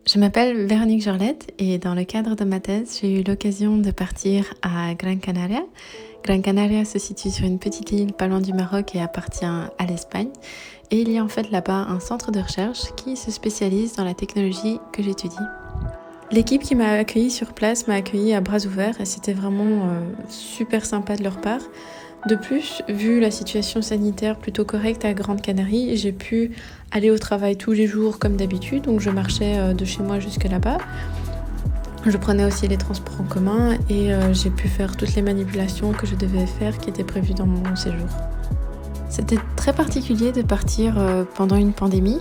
Je m'appelle Véronique Jorlette et dans le cadre de ma thèse, j'ai eu l'occasion de partir à Gran Canaria. Gran Canaria se situe sur une petite île pas loin du Maroc et appartient à l'Espagne. Et il y a en fait là-bas un centre de recherche qui se spécialise dans la technologie que j'étudie. L'équipe qui m'a accueillie sur place m'a accueillie à bras ouverts et c'était vraiment super sympa de leur part. De plus, vu la situation sanitaire plutôt correcte à Grande Canarie, j'ai pu aller au travail tous les jours comme d'habitude, donc je marchais de chez moi jusque là-bas. Je prenais aussi les transports en commun et j'ai pu faire toutes les manipulations que je devais faire qui étaient prévues dans mon séjour. C'était très particulier de partir pendant une pandémie.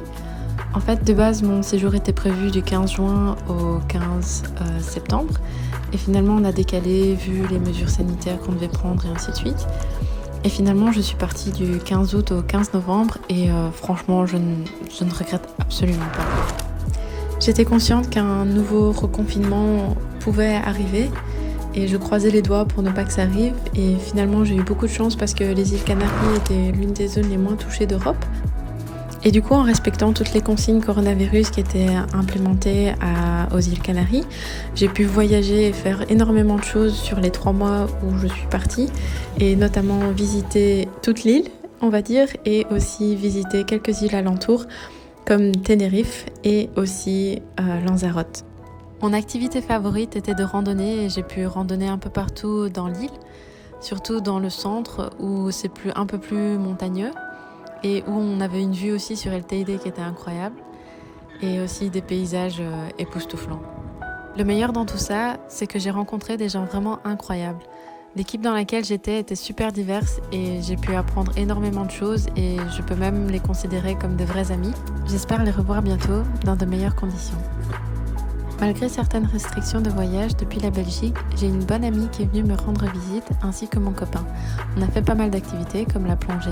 En fait, de base, mon séjour était prévu du 15 juin au 15 septembre. Et finalement, on a décalé vu les mesures sanitaires qu'on devait prendre et ainsi de suite. Et finalement, je suis partie du 15 août au 15 novembre et franchement, je ne regrette absolument pas. J'étais consciente qu'un nouveau reconfinement pouvait arriver et je croisais les doigts pour ne pas que ça arrive. Et finalement, j'ai eu beaucoup de chance parce que les îles Canaries étaient l'une des zones les moins touchées d'Europe. Et du coup, en respectant toutes les consignes coronavirus qui étaient implémentées aux îles Canaries, j'ai pu voyager et faire énormément de choses sur les 3 mois où je suis partie, et notamment visiter toute l'île, on va dire, et aussi visiter quelques îles alentours, comme Tenerife et aussi Lanzarote. Mon activité favorite était de randonner, et j'ai pu randonner un peu partout dans l'île, surtout dans le centre où c'est un peu plus montagneux. Et où on avait une vue aussi sur El Teide qui était incroyable, et aussi des paysages époustouflants. Le meilleur dans tout ça, c'est que j'ai rencontré des gens vraiment incroyables. L'équipe dans laquelle j'étais était super diverse et j'ai pu apprendre énormément de choses et je peux même les considérer comme de vrais amis. J'espère les revoir bientôt dans de meilleures conditions. Malgré certaines restrictions de voyage depuis la Belgique, j'ai une bonne amie qui est venue me rendre visite ainsi que mon copain. On a fait pas mal d'activités comme la plongée,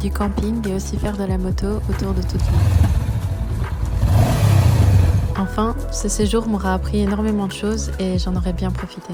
du camping et aussi faire de la moto autour de toute l'île. Enfin, ce séjour m'aura appris énormément de choses et j'en aurais bien profité.